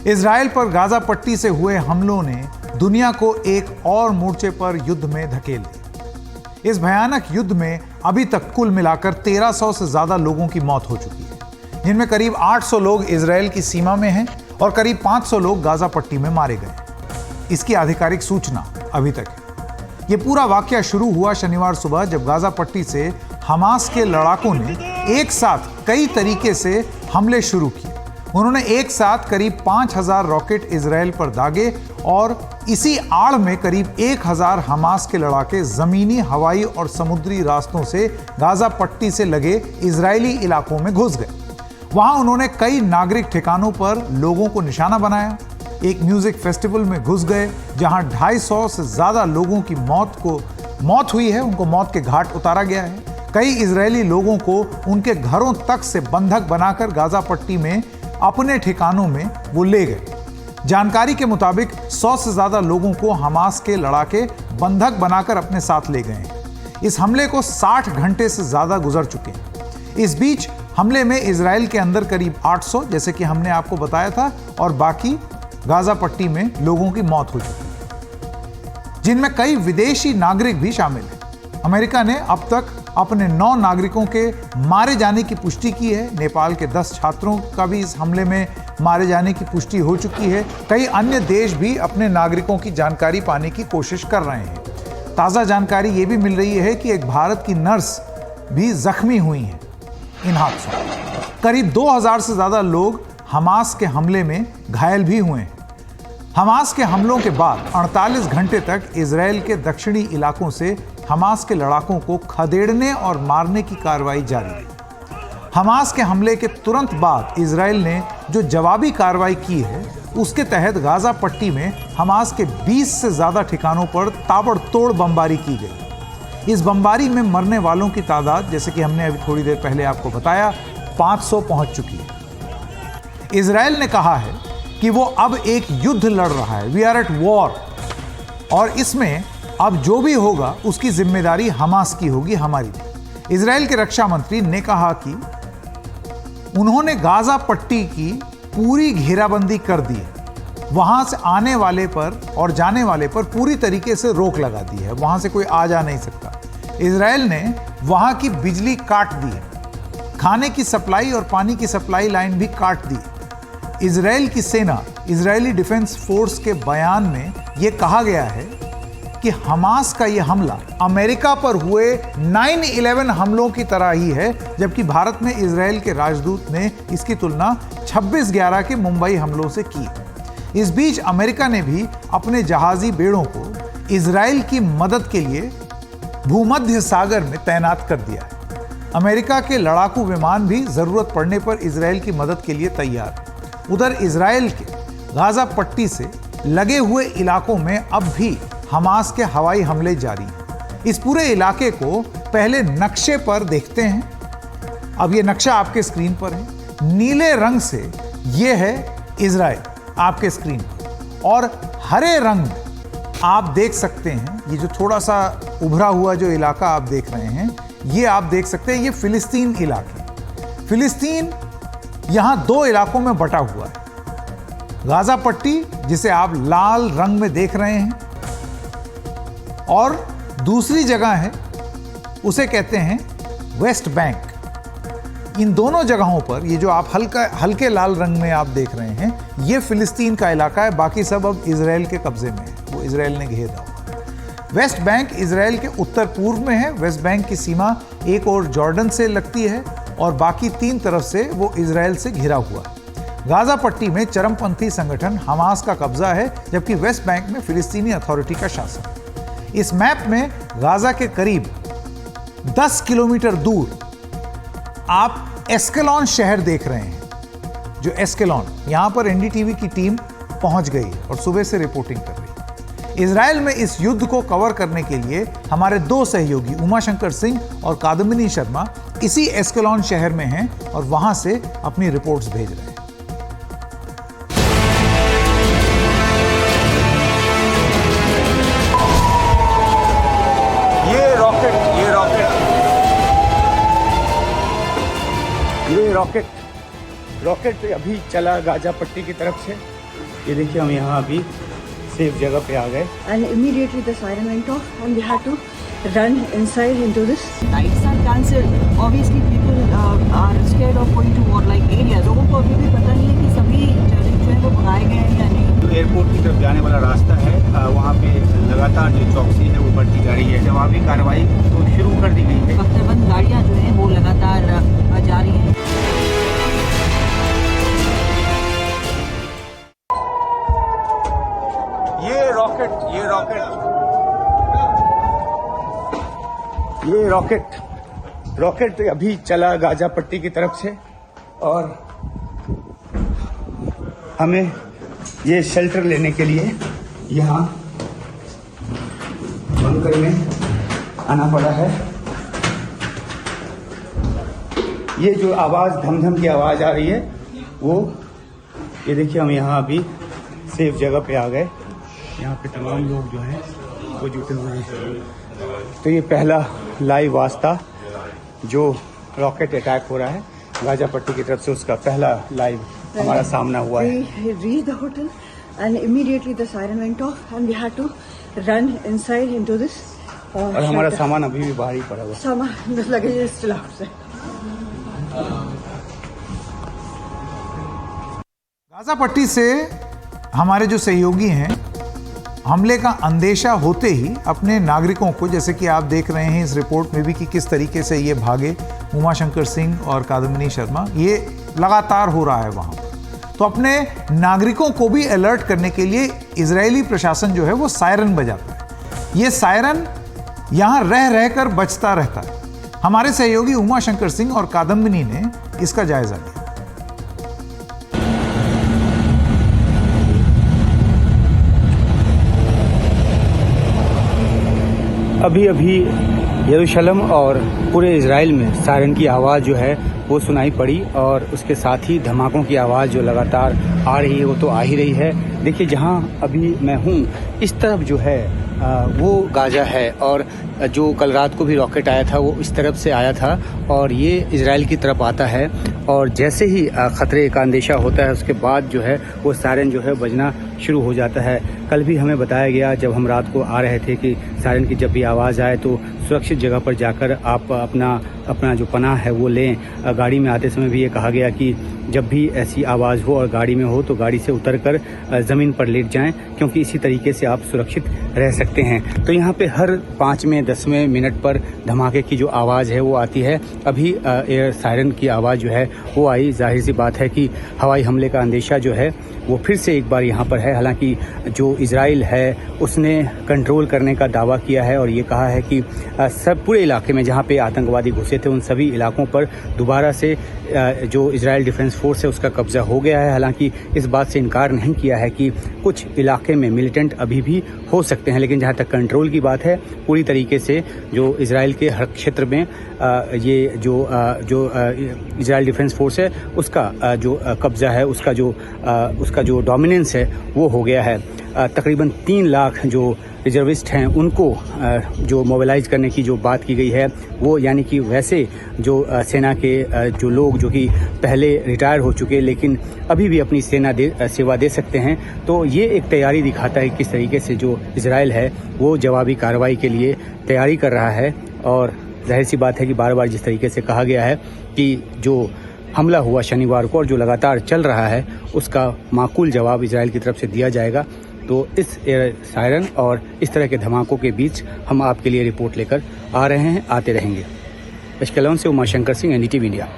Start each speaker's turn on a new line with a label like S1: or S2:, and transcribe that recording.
S1: Israel पर Gaza पट्टी से हुए हमलों ने दुनिया को एक और मोर्चे पर युद्ध में धकेल दिया। इस भयानक युद्ध में अभी तक कुल मिलाकर 1300 से ज्यादा लोगों की मौत हो चुकी है, जिनमें करीब 800 लोग इजराइल की सीमा में हैं और करीब 500 लोग गाजा पट्टी में मारे गए। इसकी आधिकारिक सूचना अभी तक है। यह पूरा वाकया शुरू हुआ शनिवार सुबह, जब गाजा पट्टी से हमास के लड़ाकों ने एक साथ कई तरीके से हमले शुरू किए। उन्होंने एक साथ करीब 5000 रॉकेट इजराइल पर दागे और इसी आड़ में करीब 1000 हमास के लड़ाके जमीनी, हवाई और समुद्री रास्तों से गाजा पट्टी से लगे इजरायली इलाकों में घुस गए। वहां उन्होंने कई नागरिक ठिकानों पर लोगों को निशाना बनाया। एक म्यूजिक फेस्टिवल में घुस गए जहां 250 से ज्यादा लोगों की मौत हुई है, उनको मौत के घाट उतारा गया है। कई इजरायली लोगों को उनके घरों तक से बंधक बनाकर गाजा पट्टी में अपने ठिकानों में वो ले गए। जानकारी के मुताबिक 100 से ज्यादा लोगों को हमास के लड़ाके बंधक बनाकर अपने साथ ले गए हैं। इस हमले को 60 घंटे से ज्यादा गुजर चुके हैं। इस बीच हमले में इजराइल के अंदर करीब 800, जैसे कि हमने आपको बताया था, और बाकी गाजा पट्टी में लोगों की मौत हो चुकी है, जिनमें कई विदेशी नागरिक भी शामिल हैं। अमेरिका ने अब तक अपने 9 नागरिकों के मारे जाने की पुष्टि की है। नेपाल के 10 छात्रों का भी इस हमले में मारे जाने की पुष्टि हो चुकी है। कई अन्य देश भी अपने नागरिकों की जानकारी पाने की कोशिश कर रहे हैं। ताज़ा जानकारी ये भी मिल रही है कि एक भारत की नर्स भी जख्मी हुई है इन हादसों में। करीब 2000 से ज़्यादा लोग हमास के हमले में घायल भी हुए हैं। हमास के हमलों के बाद 48 घंटे तक इजराइल के दक्षिणी इलाकों से हमास के लड़ाकों को खदेड़ने और मारने की कार्रवाई जारी रही। हमास के हमले के तुरंत बाद इजराइल ने जो जवाबी कार्रवाई की है, उसके तहत गाजा पट्टी में हमास के 20 से ज्यादा ठिकानों पर ताबड़तोड़ बमबारी की गई। इस बमबारी में मरने वालों की तादाद, जैसे कि हमने अभी थोड़ी देर पहले आपको बताया, 500 पहुंच चुकी है। इजराइल ने कहा है कि वो अब एक युद्ध लड़ रहा है, वी आर एट वॉर, और इसमें अब जो भी होगा उसकी जिम्मेदारी हमास की होगी, हमारी नहीं। इजराइल के रक्षा मंत्री ने कहा कि उन्होंने गाजा पट्टी की पूरी घेराबंदी कर दी है। वहां से आने वाले पर और जाने वाले पर पूरी तरीके से रोक लगा दी है। वहां से कोई आ जा नहीं सकता। इजराइल ने वहां की बिजली काट दी है। खाने की सप्लाई और पानी की सप्लाई लाइन भी काट दी। इजराइल की सेना, इजरायली डिफेंस फोर्स के बयान में यह कहा गया है कि हमास का यह हमला अमेरिका पर हुए 9/11 हमलों की तरह ही है, जबकि भारत में इजराइल के राजदूत ने इसकी तुलना 26/11 के मुंबई हमलों से की। इस बीच अमेरिका ने भी अपने जहाजी बेड़ों को इजराइल की मदद के लिए भूमध्य सागर में तैनात कर दिया है। अमेरिका के लड़ाकू विमान भी जरूरत पड़ने पर इजराइल की मदद के लिए तैयार है। उधर इजराइल के गाजा पट्टी से लगे हुए इलाकों में अब भी हमास के हवाई हमले जारी हैं। इस पूरे इलाके को पहले नक्शे पर देखते हैं। अब ये नक्शा आपके स्क्रीन पर है। नीले रंग से ये है इजराइल आपके स्क्रीन पर, और हरे रंग आप देख सकते हैं, ये जो थोड़ा सा उभरा हुआ जो इलाका आप देख रहे हैं, ये आप देख सकते हैं, ये फिलिस्तीन इलाके। फिलिस्तीन यहां 2 इलाकों में बटा हुआ है। गाजा पट्टी, जिसे आप लाल रंग में देख रहे हैं, और दूसरी जगह है, उसे कहते हैं वेस्ट बैंक। इन दोनों जगहों पर ये जो आप हल्के लाल रंग में आप देख रहे हैं, ये फिलिस्तीन का इलाका है। बाकी सब अब इजराइल के कब्जे में है, वो इजराइल ने घेरा हुआ। वेस्ट बैंक इजराइल के उत्तर पूर्व में है। वेस्ट बैंक की सीमा एक और जॉर्डन से लगती है और बाकी 3 तरफ से वो इजराइल से घिरा हुआ है। गाजा पट्टी में चरमपंथी संगठन हमास का कब्जा है, जबकि वेस्ट बैंक में फिलिस्तीनी अथॉरिटी का शासन। इस मैप में गाजा के करीब 10 किलोमीटर दूर आप एस्केलॉन शहर देख रहे हैं। जो एस्केलॉन, यहां पर एनडीटीवी की टीम पहुंच गई है और सुबह से रिपोर्टिंग कर रही है। इजराइल में इस युद्ध को कवर करने के लिए हमारे 2 सहयोगी उमाशंकर सिंह और कादम्बिनी शर्मा इसी एस्केलॉन शहर में हैं और वहां से अपनी रिपोर्ट्स भेज रहे हैं।
S2: रॉकेट अभी चला गाजा पट्टी की तरफ से ये देखिए हम यहाँ अभी सेफ जगह पे आ गए।
S3: And immediately the siren went off and we had to run inside into this. Flights are cancelled. Obviously people are scared of going to war like areas. लोगों को अभी भी पता नहीं है कि सभी टूरिस्ट जो है वो भगाए गए हैं या नहीं।
S2: जो एयरपोर्ट की तरफ जाने वाला रास्ता है वहाँ पे लगातार जो चौकसी है वो बढ़ती जा रही है। जवाबी कार्रवाई तो शुरू कर दी गई है।
S3: बख्तरबंद गाड़ियाँ जो हैं वो लगातार जा रही हैं।
S2: ये रॉकेट अभी चला गाजा पट्टी की तरफ से और हमें ये शेल्टर लेने के लिए यहाँ बंकर में आना पड़ा है। ये जो आवाज़ धमधम की आवाज़ आ रही है वो ये देखिए हम यहाँ अभी सेफ जगह पे आ गए। यहाँ पे तमाम लोग जो हैं वो जुटे हुए हैं। तो ये पहला लाइव वास्ता जो रॉकेट अटैक हो रहा है गाजा पट्टी की तरफ से, उसका पहला लाइव हमारा सामना हुआ है।
S3: We reached the hotel and immediately the siren went off and we had to run inside into this.
S2: और हमारा सामान अभी भी बाहर ही पड़ा हुआ है।
S3: सामान the luggage is still outside.
S1: Gaza पट्टी से हमारे जो सहयोगी हैं हमले का अंदेशा होते ही अपने नागरिकों को, जैसे कि आप देख रहे हैं इस रिपोर्ट में भी कि किस तरीके से ये भागे, उमाशंकर सिंह और कादम्बिनी शर्मा, ये लगातार हो रहा है वहाँ पर। तो अपने नागरिकों को भी अलर्ट करने के लिए इजरायली प्रशासन जो है वो सायरन बजाता है। ये सायरन यहाँ रह रहकर बजता रहता है। हमारे सहयोगी उमाशंकर सिंह और कादम्बिनी ने इसका जायजा लिया।
S2: अभी अभी यरूशलेम और पूरे इज़राइल में सायरन की आवाज़ जो है वो सुनाई पड़ी और उसके साथ ही धमाकों की आवाज़ जो लगातार आ रही है वो तो आ ही रही है। देखिए जहाँ अभी मैं हूँ इस तरफ जो है वो गाजा है और जो कल रात को भी रॉकेट आया था वो इस तरफ से आया था और ये इजराइल की तरफ आता है और जैसे ही ख़तरे का अंदेशा होता है उसके बाद जो है वो सायरन जो है बजना शुरू हो जाता है। कल भी हमें बताया गया जब हम रात को आ रहे थे कि सायरन की जब भी आवाज़ आए तो सुरक्षित जगह पर जाकर आप अपना जो पनाह है वो लें। गाड़ी में आते समय भी ये कहा गया कि जब भी ऐसी आवाज़ हो और गाड़ी में हो तो गाड़ी से उतरकर ज़मीन पर लेट जाएं क्योंकि इसी तरीके से आप सुरक्षित रह सकते हैं। तो यहाँ पे हर 5वें 10वें मिनट पर धमाके की जो आवाज़ है वो आती है। अभी एयर सायरन की आवाज़ जो है वो आई। जाहिर सी बात है कि हवाई हमले का अंदेशा जो है वो फिर से एक बार यहाँ पर है। हालांकि जो इजराइल है उसने कंट्रोल करने का दावा किया है और ये कहा है कि सब पूरे इलाके में जहाँ पे आतंकवादी घुसे थे उन सभी इलाकों पर दोबारा से जो इजराइल डिफेंस फोर्स है उसका कब्जा हो गया है। हालांकि इस बात से इनकार नहीं किया है कि कुछ इलाके में मिलिटेंट अभी भी हो सकते हैं, लेकिन जहाँ तक कंट्रोल की बात है पूरी तरीके से जो इजराइल के हर क्षेत्र में ये जो इजराइल डिफेंस फोर्स है उसका जो कब्जा है उसका जो डोमिनेंस है वो हो गया है। तकरीबन 3 लाख जो रिजर्विस्ट हैं उनको जो मोबिलाइज करने की जो बात की गई है वो यानी कि वैसे जो सेना के जो लोग जो कि पहले रिटायर हो चुके लेकिन अभी भी अपनी सेवा दे सकते हैं। तो ये एक तैयारी दिखाता है किस तरीके से जो इजराइल है वो जवाबी कार्रवाई के लिए तैयारी कर रहा है। और जाहिर सी बात है कि बार बार जिस तरीके से कहा गया है कि जो हमला हुआ शनिवार को और जो लगातार चल रहा है उसका माकूल जवाब इजराइल की तरफ से दिया जाएगा। तो इस एयर सायरन और इस तरह के धमाकों के बीच हम आपके लिए रिपोर्ट लेकर आ रहे हैं, आते रहेंगे। अश्केलॉन से उमाशंकर सिंह, NDTV इंडिया।